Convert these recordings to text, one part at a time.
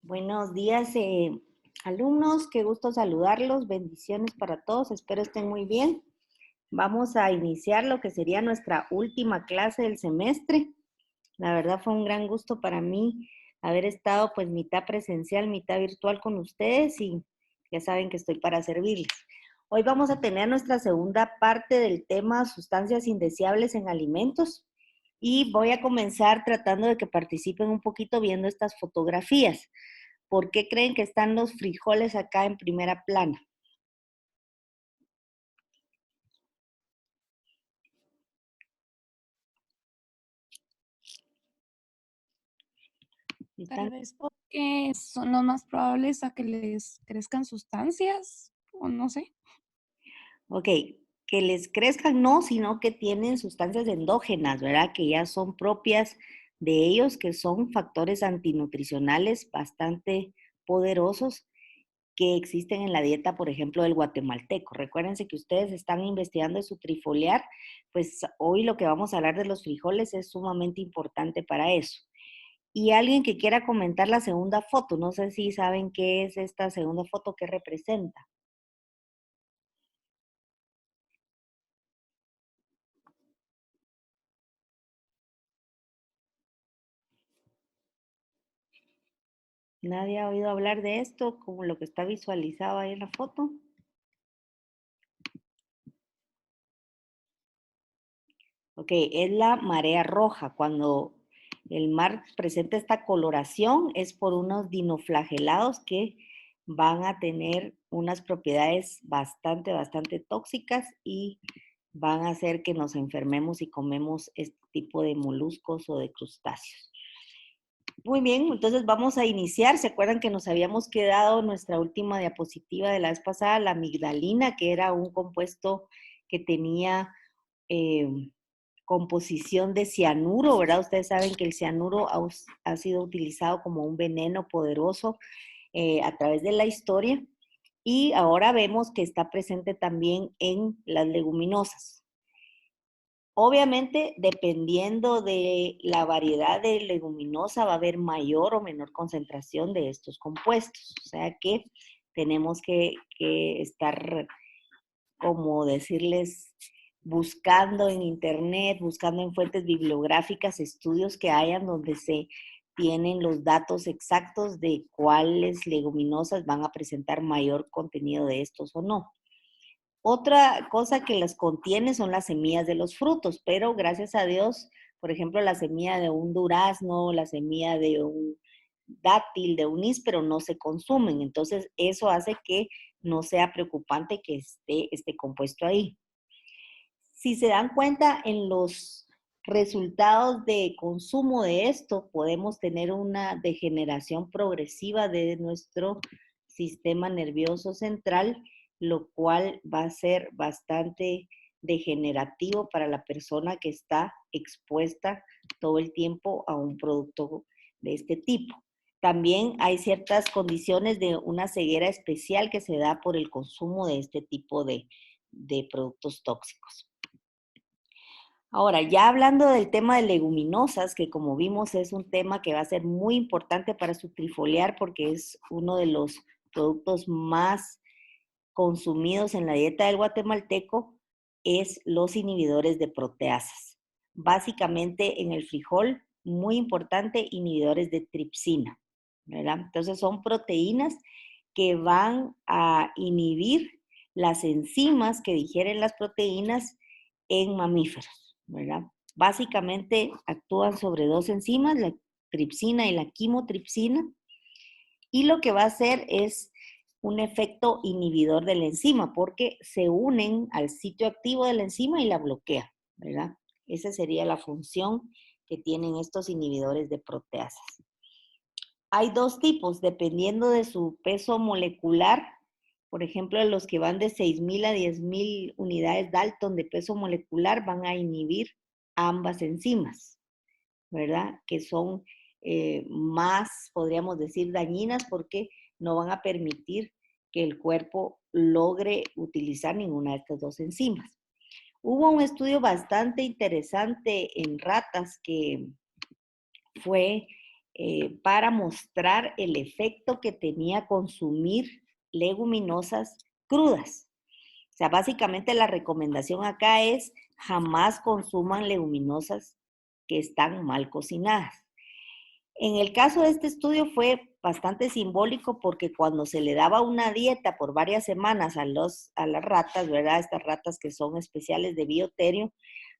Buenos días, alumnos. Qué gusto saludarlos. Bendiciones para todos. Espero estén muy bien. Vamos a iniciar lo que sería nuestra última clase del semestre. La verdad fue un gran gusto para mí haber estado pues mitad presencial, mitad virtual con ustedes y ya saben que estoy para servirles. Hoy vamos a tener nuestra segunda parte del tema sustancias indeseables en alimentos y voy a comenzar tratando de que participen un poquito viendo estas fotografías. ¿Por qué creen que están los frijoles acá en primera plana? Tal ¿Están? vez porque son los más probables a que les crezcan sustancias, o no sé. Ok, que les crezcan no, sino que tienen sustancias endógenas, ¿verdad? Que ya son propias de ellos, que son factores antinutricionales bastante poderosos que existen en la dieta, por ejemplo, del guatemalteco. Recuérdense que ustedes están investigando su trifoliar, pues hoy lo que vamos a hablar de los frijoles es sumamente importante para eso. Y alguien que quiera comentar la segunda foto, no sé si saben qué es esta segunda foto, qué representa. ¿Nadie ha oído hablar de esto como lo que está visualizado ahí en la foto? Ok, es la marea roja. Cuando el mar presenta esta coloración es por unos dinoflagelados que van a tener unas propiedades bastante tóxicas y van a hacer que nos enfermemos si comemos este tipo de moluscos o de crustáceos. Muy bien, entonces vamos a iniciar. ¿Se acuerdan que nos habíamos quedado nuestra última diapositiva de la vez pasada, la amigdalina, que era un compuesto que tenía eh, composición de cianuro, ¿verdad? Ustedes saben que el cianuro ha sido utilizado como un veneno poderoso a través de la historia y ahora vemos que está presente también en las leguminosas. Obviamente, dependiendo de la variedad de leguminosa, va a haber mayor o menor concentración de estos compuestos. O sea que tenemos que estar, como decirles, buscando en internet, buscando en fuentes bibliográficas, estudios que hayan donde se tienen los datos exactos de cuáles leguminosas van a presentar mayor contenido de estos o no. Otra cosa que las contiene son las semillas de los frutos, pero gracias a Dios, por ejemplo, la semilla de un durazno, la semilla de un dátil, de un níspero, no se consumen. Entonces, eso hace que no sea preocupante que esté compuesto ahí. Si se dan cuenta en los resultados de consumo de esto, podemos tener una degeneración progresiva de nuestro sistema nervioso central, lo cual va a ser bastante degenerativo para la persona que está expuesta todo el tiempo a un producto de este tipo. También hay ciertas condiciones de una ceguera especial que se da por el consumo de este tipo de productos tóxicos. Ahora, ya hablando del tema de leguminosas, que como vimos es un tema que va a ser muy importante para su trifoliar porque es uno de los productos más consumidos en la dieta del guatemalteco, es los inhibidores de proteasas. Básicamente en el frijol, muy importante, inhibidores de tripsina, ¿verdad? Entonces son proteínas que van a inhibir las enzimas que digieren las proteínas en mamíferos, ¿verdad? Básicamente actúan sobre dos enzimas, la tripsina y la quimotripsina, y lo que va a hacer es un efecto inhibidor de la enzima porque se unen al sitio activo de la enzima y la bloquea, ¿verdad? Esa sería la función que tienen estos inhibidores de proteasas. Hay dos tipos, dependiendo de su peso molecular. Por ejemplo, los que van de 6.000 a 10.000 unidades Dalton de peso molecular van a inhibir ambas enzimas, ¿verdad? Que son más, podríamos decir, dañinas porque no van a permitir que el cuerpo logre utilizar ninguna de estas dos enzimas. Hubo un estudio bastante interesante en ratas que fue para mostrar el efecto que tenía consumir leguminosas crudas. O sea, básicamente la recomendación acá es jamás consuman leguminosas que están mal cocinadas. En el caso de este estudio fue bastante simbólico porque cuando se le daba una dieta por varias semanas a las ratas, ¿verdad? Estas ratas que son especiales de bioterio,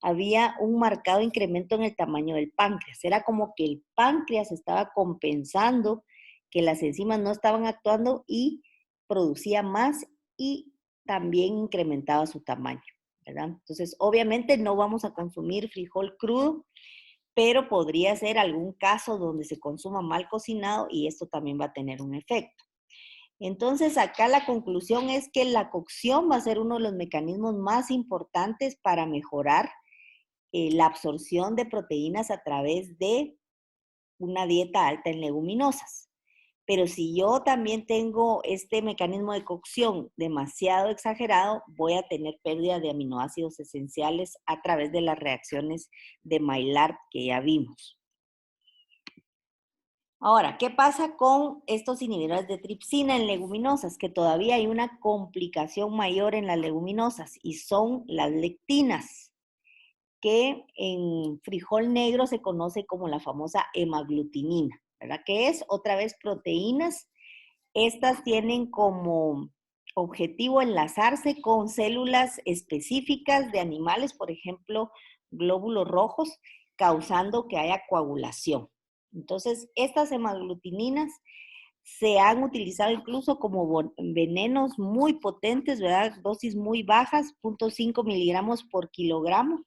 había un marcado incremento en el tamaño del páncreas. Era como que el páncreas estaba compensando que las enzimas no estaban actuando y producía más y también incrementaba su tamaño, ¿verdad? Entonces, obviamente no vamos a consumir frijol crudo, pero podría ser algún caso donde se consuma mal cocinado y esto también va a tener un efecto. Entonces, acá la conclusión es que la cocción va a ser uno de los mecanismos más importantes para mejorar la absorción de proteínas a través de una dieta alta en leguminosas. Pero si yo también tengo este mecanismo de cocción demasiado exagerado, voy a tener pérdida de aminoácidos esenciales a través de las reacciones de Maillard que ya vimos. Ahora, ¿qué pasa con estos inhibidores de tripsina en leguminosas? Que todavía hay una complicación mayor en las leguminosas y son las lectinas, que en frijol negro se conoce como la famosa hemaglutinina, ¿verdad? Que es otra vez proteínas. Estas tienen como objetivo enlazarse con células específicas de animales, por ejemplo, glóbulos rojos, causando que haya coagulación. Entonces, estas hemaglutininas se han utilizado incluso como venenos muy potentes, ¿verdad? Dosis muy bajas, 0.5 miligramos por kilogramo,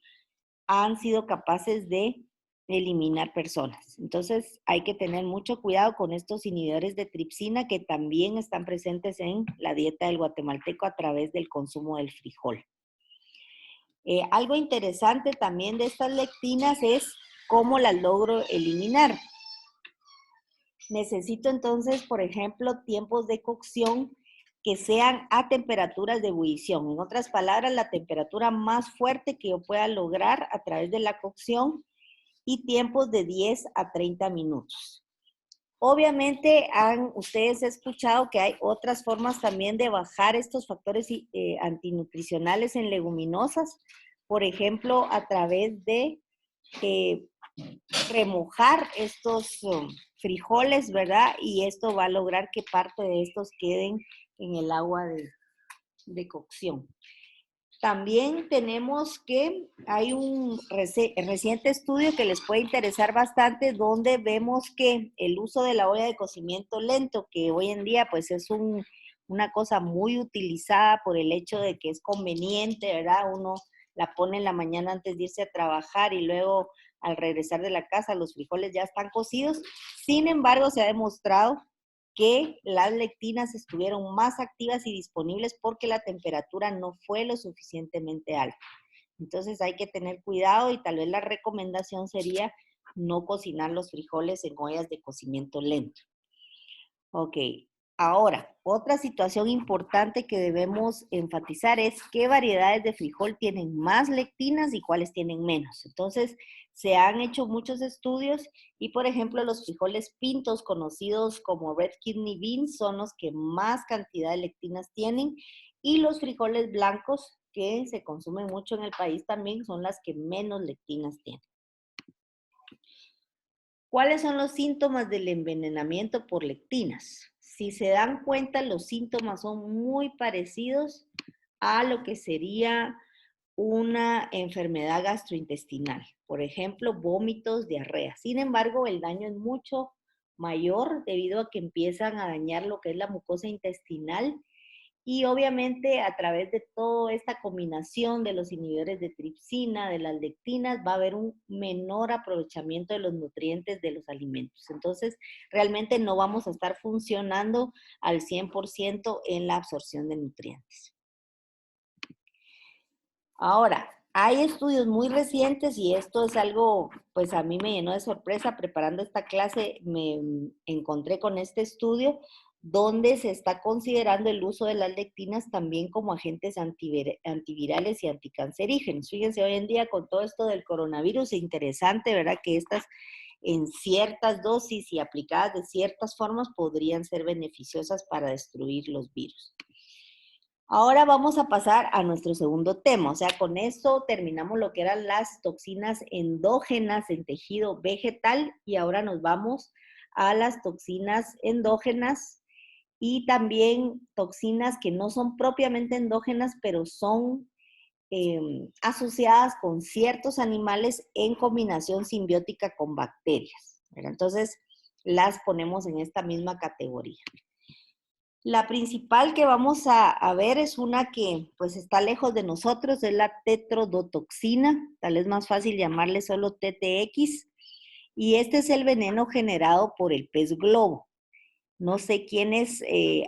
han sido capaces de eliminar personas. Entonces hay que tener mucho cuidado con estos inhibidores de tripsina que también están presentes en la dieta del guatemalteco a través del consumo del frijol. Algo interesante también de estas lectinas es cómo las logro eliminar. Necesito entonces, por ejemplo, tiempos de cocción que sean a temperaturas de ebullición. En otras palabras, la temperatura más fuerte que yo pueda lograr a través de la cocción y tiempos de 10 a 30 minutos. Obviamente han ustedes escuchado que hay otras formas también de bajar estos factores antinutricionales en leguminosas, por ejemplo, a través de remojar estos frijoles, ¿verdad? Y esto va a lograr que parte de estos queden en el agua de cocción. También tenemos que hay un reciente estudio que les puede interesar bastante, donde vemos que el uso de la olla de cocimiento lento, que hoy en día pues es una cosa muy utilizada por el hecho de que es conveniente, ¿verdad? Uno la pone en la mañana antes de irse a trabajar y luego al regresar de la casa los frijoles ya están cocidos. Sin embargo, se ha demostrado que las lectinas estuvieron más activas y disponibles porque la temperatura no fue lo suficientemente alta. Entonces hay que tener cuidado y tal vez la recomendación sería no cocinar los frijoles en ollas de cocimiento lento. Ok, ahora, otra situación importante que debemos enfatizar es qué variedades de frijol tienen más lectinas y cuáles tienen menos. Entonces, se han hecho muchos estudios y, por ejemplo, los frijoles pintos, conocidos como red kidney beans, son los que más cantidad de lectinas tienen, y los frijoles blancos, que se consumen mucho en el país también, son las que menos lectinas tienen. ¿Cuáles son los síntomas del envenenamiento por lectinas? Si se dan cuenta, los síntomas son muy parecidos a lo que sería una enfermedad gastrointestinal. Por ejemplo, vómitos, diarrea. Sin embargo, el daño es mucho mayor debido a que empiezan a dañar lo que es la mucosa intestinal. Y obviamente a través de toda esta combinación de los inhibidores de tripsina, de las lectinas, va a haber un menor aprovechamiento de los nutrientes de los alimentos. Entonces, realmente no vamos a estar funcionando al 100% en la absorción de nutrientes. Ahora, hay estudios muy recientes y esto es algo, pues a mí me llenó de sorpresa. Preparando esta clase me encontré con este estudio donde se está considerando el uso de las lectinas también como agentes antivirales y anticancerígenos. Fíjense, hoy en día con todo esto del coronavirus, es interesante, ¿verdad? Que estas en ciertas dosis y aplicadas de ciertas formas podrían ser beneficiosas para destruir los virus. Ahora vamos a pasar a nuestro segundo tema, o sea, con esto terminamos lo que eran las toxinas endógenas en tejido vegetal y ahora nos vamos a las toxinas endógenas y también toxinas que no son propiamente endógenas, pero son asociadas con ciertos animales en combinación simbiótica con bacterias, ¿verdad? Entonces, las ponemos en esta misma categoría. La principal que vamos a ver es una que pues está lejos de nosotros, es la tetrodotoxina, tal vez más fácil llamarle solo TTX, y este es el veneno generado por el pez globo. No sé quiénes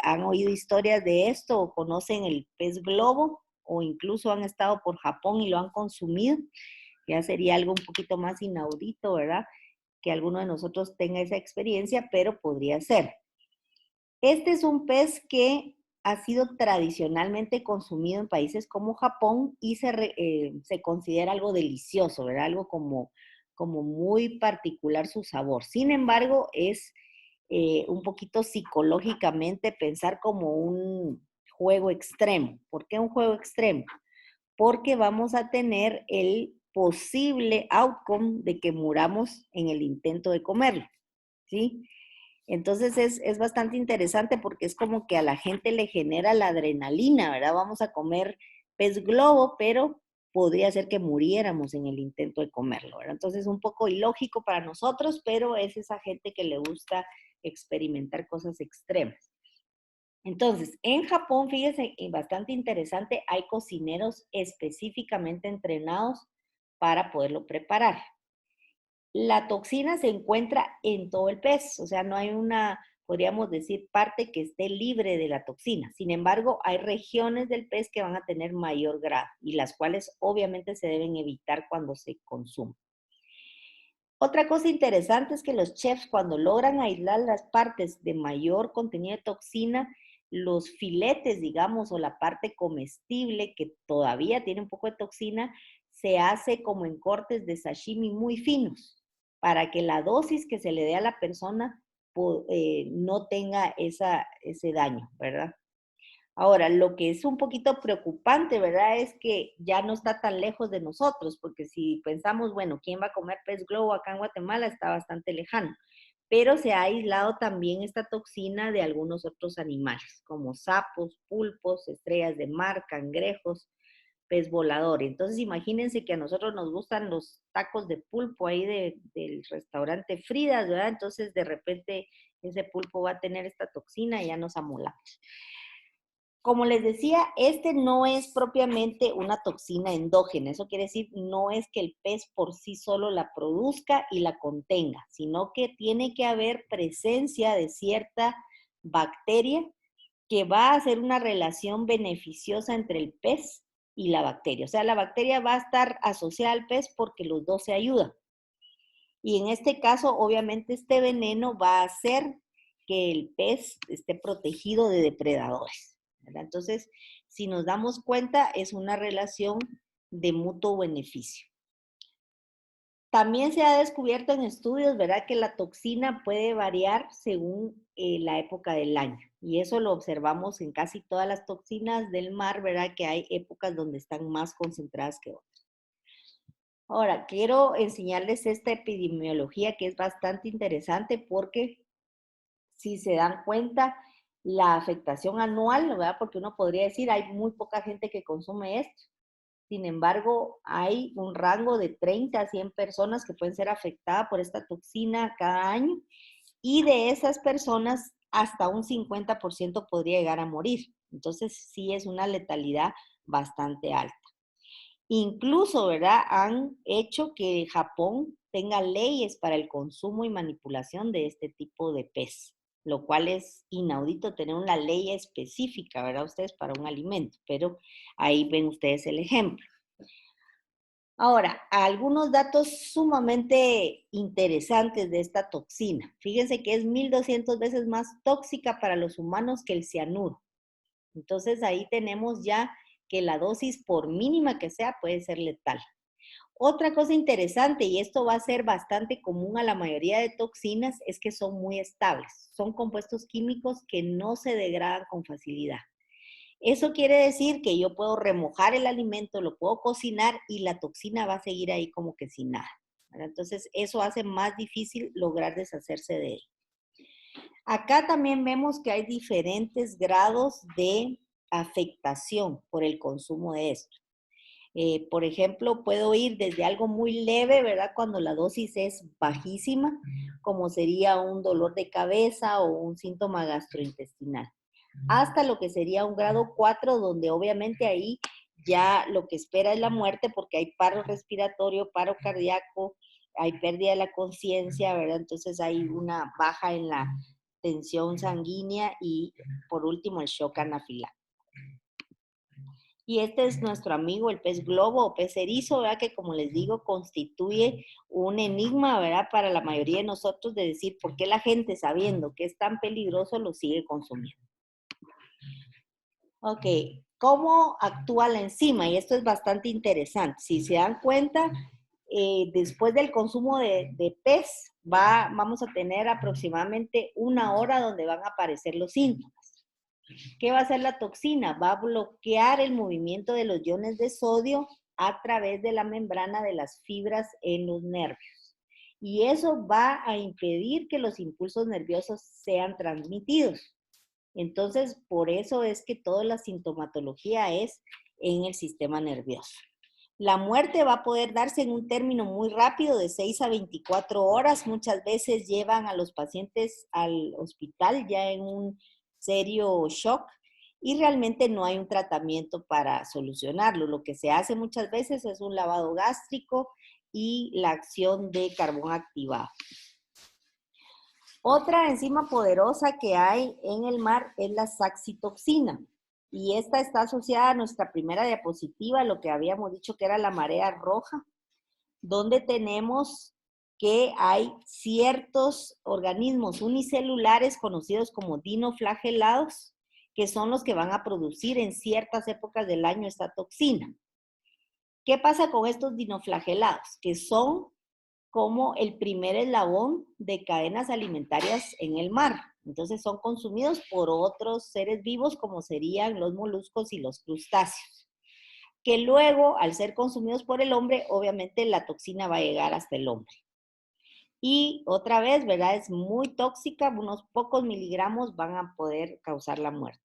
han oído historias de esto o conocen el pez globo o incluso han estado por Japón y lo han consumido. Ya sería algo un poquito más inaudito, ¿verdad? Que alguno de nosotros tenga esa experiencia, pero podría ser. Este es un pez que ha sido tradicionalmente consumido en países como Japón y se considera algo delicioso, ¿verdad? Algo como muy particular su sabor. Sin embargo, es un poquito psicológicamente pensar como un juego extremo. ¿Por qué un juego extremo? Porque vamos a tener el posible outcome de que muramos en el intento de comerlo, ¿sí? Entonces es bastante interesante porque es como que a la gente le genera la adrenalina, ¿verdad? Vamos a comer pez globo, pero podría ser que muriéramos en el intento de comerlo, ¿verdad? Entonces es un poco ilógico para nosotros, pero es esa gente que le gusta experimentar cosas extremas. Entonces, en Japón, fíjense, bastante interesante, hay cocineros específicamente entrenados para poderlo preparar. La toxina se encuentra en todo el pez, o sea, no hay una, podríamos decir, parte que esté libre de la toxina. Sin embargo, hay regiones del pez que van a tener mayor grado y las cuales obviamente se deben evitar cuando se consume. Otra cosa interesante es que los chefs cuando logran aislar las partes de mayor contenido de toxina, los filetes, digamos, o la parte comestible que todavía tiene un poco de toxina, se hace como en cortes de sashimi muy finos, para que la dosis que se le dé a la persona no tenga ese daño, ¿verdad? Ahora, lo que es un poquito preocupante, ¿verdad? Es que ya no está tan lejos de nosotros, porque si pensamos, bueno, ¿quién va a comer pez globo acá en Guatemala? Está bastante lejano. Pero se ha aislado también esta toxina de algunos otros animales, como sapos, pulpos, estrellas de mar, cangrejos, pez volador. Entonces, imagínense que a nosotros nos gustan los tacos de pulpo ahí del restaurante Fridas, ¿verdad? Entonces, de repente, ese pulpo va a tener esta toxina y ya nos amolamos. Como les decía, este no es propiamente una toxina endógena. Eso quiere decir, no es que el pez por sí solo la produzca y la contenga, sino que tiene que haber presencia de cierta bacteria que va a hacer una relación beneficiosa entre el pez y la bacteria. O sea, la bacteria va a estar asociada al pez porque los dos se ayudan. Y en este caso, obviamente, este veneno va a hacer que el pez esté protegido de depredadores, ¿verdad? Entonces, si nos damos cuenta, es una relación de mutuo beneficio. También se ha descubierto en estudios, ¿verdad?, que la toxina puede variar según la época del año. Y eso lo observamos en casi todas las toxinas del mar, ¿verdad?, que hay épocas donde están más concentradas que otras. Ahora, quiero enseñarles esta epidemiología que es bastante interesante porque si se dan cuenta, la afectación anual, ¿verdad? Porque uno podría decir, hay muy poca gente que consume esto. Sin embargo, hay un rango de 30 a 100 personas que pueden ser afectadas por esta toxina cada año y de esas personas hasta un 50% podría llegar a morir. Entonces, sí es una letalidad bastante alta. Incluso, ¿verdad? Han hecho que Japón tenga leyes para el consumo y manipulación de este tipo de pez, lo cual es inaudito tener una ley específica, ¿verdad? Ustedes para un alimento, pero ahí ven ustedes el ejemplo. Ahora, algunos datos sumamente interesantes de esta toxina. Fíjense que es 1200 veces más tóxica para los humanos que el cianuro. Entonces ahí tenemos ya que la dosis, por mínima que sea, puede ser letal. Otra cosa interesante, y esto va a ser bastante común a la mayoría de toxinas, es que son muy estables. Son compuestos químicos que no se degradan con facilidad. Eso quiere decir que yo puedo remojar el alimento, lo puedo cocinar y la toxina va a seguir ahí como que sin nada, ¿verdad? Entonces, eso hace más difícil lograr deshacerse de él. Acá también vemos que hay diferentes grados de afectación por el consumo de esto. Por ejemplo, puedo ir desde algo muy leve, ¿verdad? Cuando la dosis es bajísima, como sería un dolor de cabeza o un síntoma gastrointestinal, hasta lo que sería un grado 4, donde obviamente ahí ya lo que espera es la muerte porque hay paro respiratorio, paro cardíaco, hay pérdida de la conciencia, ¿verdad? Entonces hay una baja en la tensión sanguínea y por último el shock anafiláctico. Y este es nuestro amigo el pez globo o pez erizo, ¿verdad? Que como les digo, constituye un enigma, ¿verdad? Para la mayoría de nosotros de decir por qué la gente, sabiendo que es tan peligroso, lo sigue consumiendo. Ok, ¿cómo actúa la enzima? Y esto es bastante interesante. Si se dan cuenta, después del consumo de pez, vamos a tener aproximadamente 1 hora donde van a aparecer los síntomas. ¿Qué va a hacer la toxina? Va a bloquear el movimiento de los iones de sodio a través de la membrana de las fibras en los nervios. Y eso va a impedir que los impulsos nerviosos sean transmitidos. Entonces, por eso es que toda la sintomatología es en el sistema nervioso. La muerte va a poder darse en un término muy rápido, de 6 a 24 horas. Muchas veces llevan a los pacientes al hospital ya en un serio shock y realmente no hay un tratamiento para solucionarlo. Lo que se hace muchas veces es un lavado gástrico y la acción de carbón activado. Otra enzima poderosa que hay en el mar es la saxitoxina. Y esta está asociada a nuestra primera diapositiva, lo que habíamos dicho que era la marea roja, donde tenemos que hay ciertos organismos unicelulares conocidos como dinoflagelados, que son los que van a producir en ciertas épocas del año esta toxina. ¿Qué pasa con estos dinoflagelados? Que son como el primer eslabón de cadenas alimentarias en el mar. Entonces son consumidos por otros seres vivos como serían los moluscos y los crustáceos, que luego al ser consumidos por el hombre, obviamente la toxina va a llegar hasta el hombre. Y otra vez, ¿verdad? Es muy tóxica, unos pocos miligramos van a poder causar la muerte.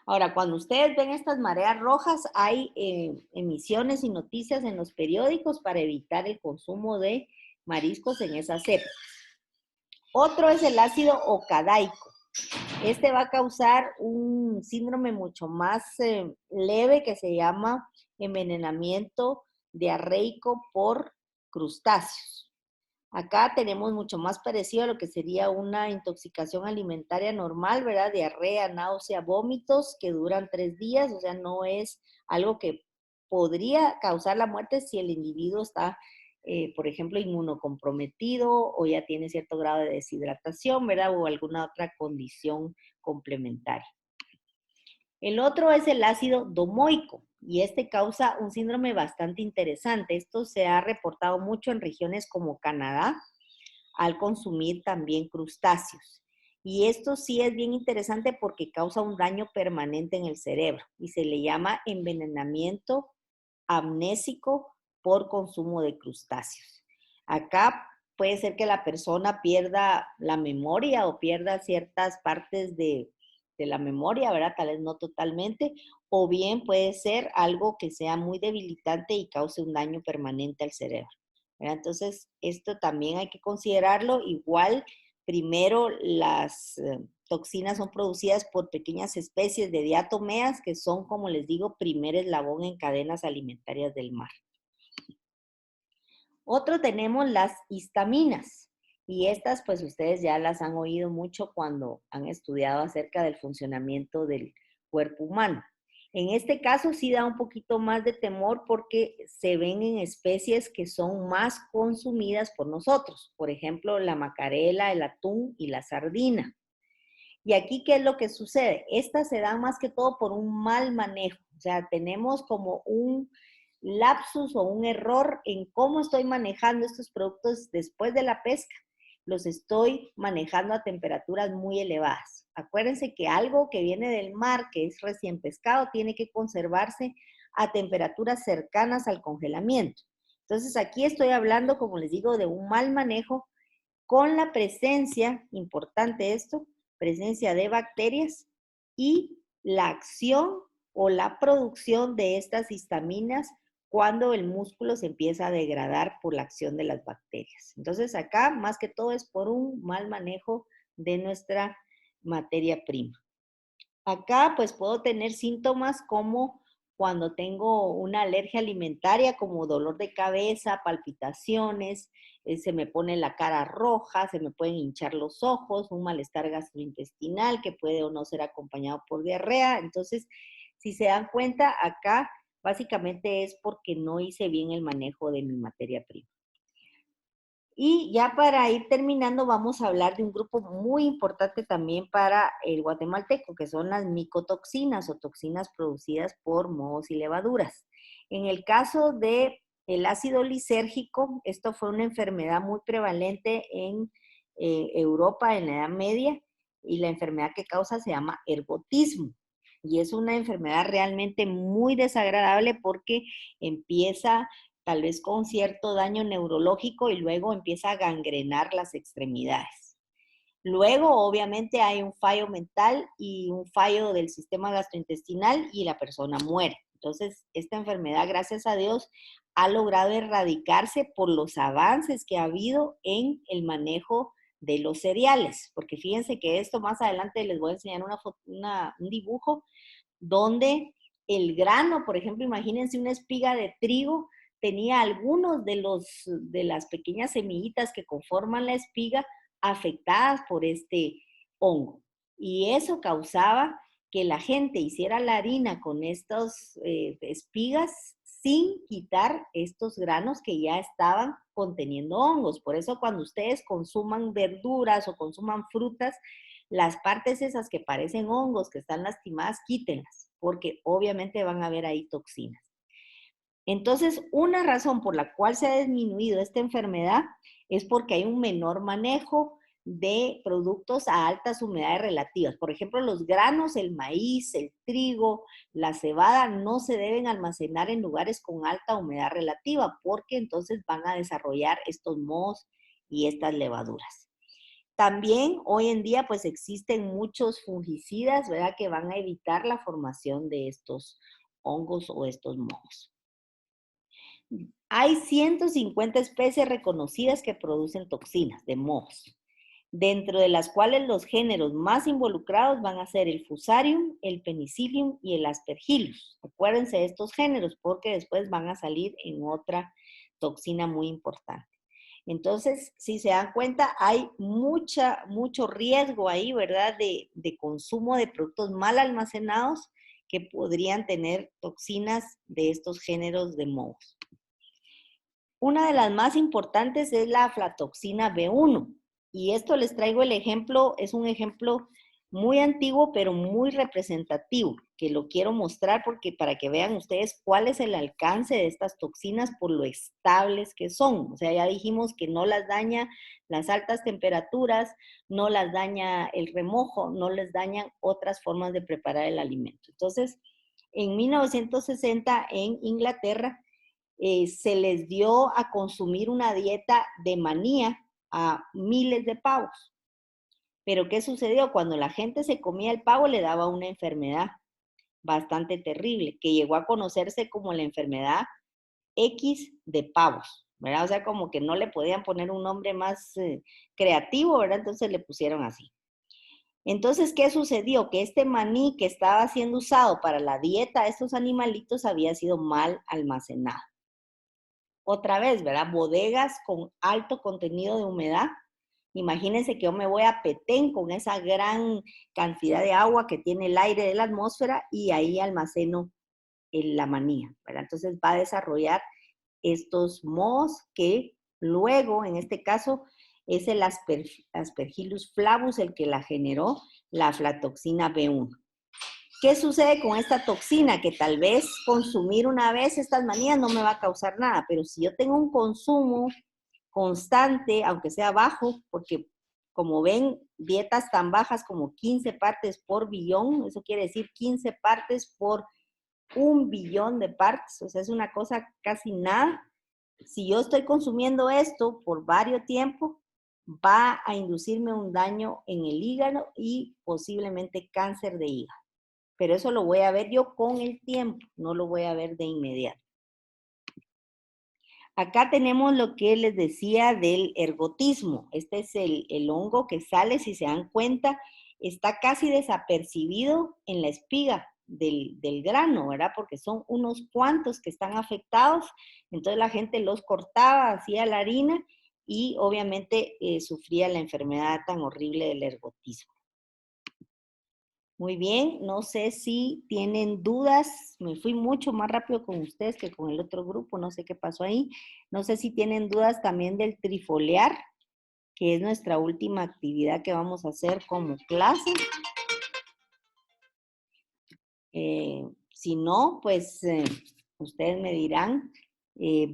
Ahora, cuando ustedes ven estas mareas rojas, hay emisiones y noticias en los periódicos para evitar el consumo de mariscos en esas épocas. Otro es el ácido ocadaico. Este va a causar un síndrome mucho más leve que se llama envenenamiento diarreico por crustáceos. Acá tenemos mucho más parecido a lo que sería una intoxicación alimentaria normal, ¿verdad? Diarrea, náusea, vómitos que duran 3 días, o sea, no es algo que podría causar la muerte si el individuo está, por ejemplo, inmunocomprometido o ya tiene cierto grado de deshidratación, ¿verdad? O alguna otra condición complementaria. El otro es el ácido domoico y este causa un síndrome bastante interesante. Esto se ha reportado mucho en regiones como Canadá al consumir también crustáceos. Y esto sí es bien interesante porque causa un daño permanente en el cerebro y se le llama envenenamiento amnésico por consumo de crustáceos. Acá puede ser que la persona pierda la memoria o pierda ciertas partes de la memoria, ¿verdad? Tal vez no totalmente, o bien puede ser algo que sea muy debilitante y cause un daño permanente al cerebro, ¿verdad? Entonces, esto también hay que considerarlo. Igual, primero las toxinas son producidas por pequeñas especies de diatomeas que son, como les digo, primer eslabón en cadenas alimentarias del mar. Otro tenemos las histaminas y estas pues ustedes ya las han oído mucho cuando han estudiado acerca del funcionamiento del cuerpo humano. En este caso sí da un poquito más de temor porque se ven en especies que son más consumidas por nosotros. Por ejemplo, la macarela, el atún y la sardina. Y aquí, ¿qué es lo que sucede? Estas se dan más que todo por un mal manejo. O sea, tenemos como un lapsus o un error en cómo estoy manejando estos productos después de la pesca. Los estoy manejando a temperaturas muy elevadas. Acuérdense que algo que viene del mar, que es recién pescado, tiene que conservarse a temperaturas cercanas al congelamiento. Entonces aquí estoy hablando, como les digo, de un mal manejo con la presencia, importante esto, presencia de bacterias y la acción o la producción de estas histaminas cuando el músculo se empieza a degradar por la acción de las bacterias. Entonces acá, más que todo, es por un mal manejo de nuestra materia prima. Acá pues puedo tener síntomas como cuando tengo una alergia alimentaria, como dolor de cabeza, palpitaciones, se me pone la cara roja, se me pueden hinchar los ojos, un malestar gastrointestinal que puede o no ser acompañado por diarrea. Entonces, si se dan cuenta, acá básicamente es porque no hice bien el manejo de mi materia prima. Y ya para ir terminando, vamos a hablar de un grupo muy importante también para el guatemalteco, que son las micotoxinas o toxinas producidas por mohos y levaduras. En el caso de el ácido lisérgico, esto fue una enfermedad muy prevalente en Europa en la Edad Media, y la enfermedad que causa se llama ergotismo. Y es una enfermedad realmente muy desagradable porque empieza tal vez con cierto daño neurológico y luego empieza a gangrenar las extremidades. Luego, obviamente, hay un fallo mental y un fallo del sistema gastrointestinal y la persona muere. Entonces, esta enfermedad, gracias a Dios, ha logrado erradicarse por los avances que ha habido en el manejo de los cereales. Porque fíjense que esto más adelante les voy a enseñar un dibujo donde el grano, por ejemplo, imagínense una espiga de trigo, tenía algunos de las pequeñas semillitas que conforman la espiga afectadas por este hongo. Y eso causaba que la gente hiciera la harina con estas espigas sin quitar estos granos que ya estaban conteniendo hongos. Por eso cuando ustedes consuman verduras o consuman frutas, las partes esas que parecen hongos, que están lastimadas, quítenlas, porque obviamente van a haber ahí toxinas. Entonces, una razón por la cual se ha disminuido esta enfermedad es porque hay un menor manejo de productos a altas humedades relativas. Por ejemplo, los granos, el maíz, el trigo, la cebada no se deben almacenar en lugares con alta humedad relativa porque entonces van a desarrollar estos mohos y estas levaduras. También hoy en día pues existen muchos fungicidas, ¿verdad? Que van a evitar la formación de estos hongos o estos mohos. Hay 150 especies reconocidas que producen toxinas de mohos, dentro de las cuales los géneros más involucrados van a ser el Fusarium, el Penicillium y el Aspergillus. Acuérdense de estos géneros porque después van a salir en otra toxina muy importante. Entonces, si se dan cuenta, hay mucho riesgo ahí, ¿verdad? De consumo de productos mal almacenados que podrían tener toxinas de estos géneros de mohos. Una de las más importantes es la aflatoxina B1. Y esto les traigo el ejemplo, es un ejemplo muy antiguo, pero muy representativo, que lo quiero mostrar porque para que vean ustedes cuál es el alcance de estas toxinas por lo estables que son. O sea, ya dijimos que no las daña las altas temperaturas, no las daña el remojo, no les dañan otras formas de preparar el alimento. Entonces, en 1960 en Inglaterra, se les dio a consumir una dieta de manía a miles de pavos. Pero ¿qué sucedió? Cuando la gente se comía el pavo le daba una enfermedad bastante terrible, que llegó a conocerse como la enfermedad X de pavos, ¿verdad? O sea, como que no le podían poner un nombre más creativo, ¿verdad? Entonces le pusieron así. Entonces, ¿qué sucedió? Que este maní que estaba siendo usado para la dieta de estos animalitos había sido mal almacenado. Otra vez, ¿verdad? Bodegas con alto contenido de humedad. Imagínense que yo me voy a Petén con esa gran cantidad de agua que tiene el aire de la atmósfera y ahí almaceno la manía, ¿verdad? Entonces va a desarrollar estos mohos que luego, en este caso, es el Aspergillus flavus el que la generó, la aflatoxina B1. ¿Qué sucede con esta toxina? Que tal vez consumir una vez estas manías no me va a causar nada, pero si yo tengo un consumo constante, aunque sea bajo, porque como ven, dietas tan bajas como 15 partes por billón, eso quiere decir 15 partes por 1 billón de partes, o sea, es una cosa casi nada. Si yo estoy consumiendo esto por varios tiempos, va a inducirme un daño en el hígado y posiblemente cáncer de hígado. Pero eso lo voy a ver yo con el tiempo, no lo voy a ver de inmediato. Acá tenemos lo que les decía del ergotismo. Este es el hongo que sale, si se dan cuenta, está casi desapercibido en la espiga del grano, ¿verdad? Porque son unos cuantos que están afectados, entonces la gente los cortaba, hacía la harina y obviamente sufría la enfermedad tan horrible del ergotismo. Muy bien, no sé si tienen dudas, me fui mucho más rápido con ustedes que con el otro grupo, no sé qué pasó ahí. No sé si tienen dudas también del trifoliar, que es nuestra última actividad que vamos a hacer como clase. Si no, pues ustedes me dirán.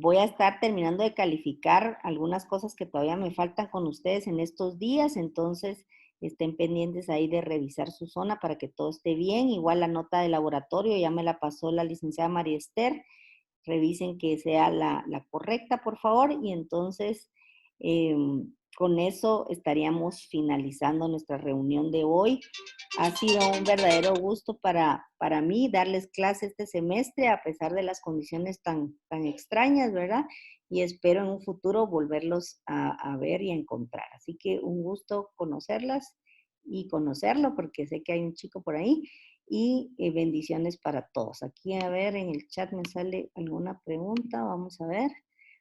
Voy a estar terminando de calificar algunas cosas que todavía me faltan con ustedes en estos días, entonces estén pendientes ahí de revisar su zona para que todo esté bien. Igual la nota de laboratorio ya me la pasó la licenciada María Esther. Revisen que sea la correcta, por favor, y entonces con eso estaríamos finalizando nuestra reunión de hoy. Ha sido un verdadero gusto para mí darles clase este semestre, a pesar de las condiciones tan extrañas, ¿verdad? Y espero en un futuro volverlos a ver y a encontrar. Así que un gusto conocerlas y conocerlo, porque sé que hay un chico por ahí. Y bendiciones para todos. Aquí, a ver, en el chat me sale alguna pregunta. Vamos a ver.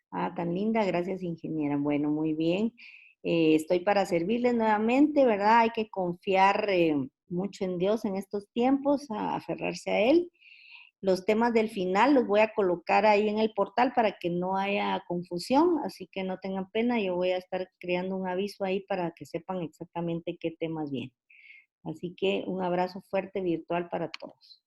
Ah, tan linda. Gracias, ingeniera. Bueno, muy bien. Estoy para servirles nuevamente, ¿verdad? Hay que confiar mucho en Dios en estos tiempos, a aferrarse a Él. Los temas del final los voy a colocar ahí en el portal para que no haya confusión, así que no tengan pena, yo voy a estar creando un aviso ahí para que sepan exactamente qué temas vienen. Así que un abrazo fuerte virtual para todos.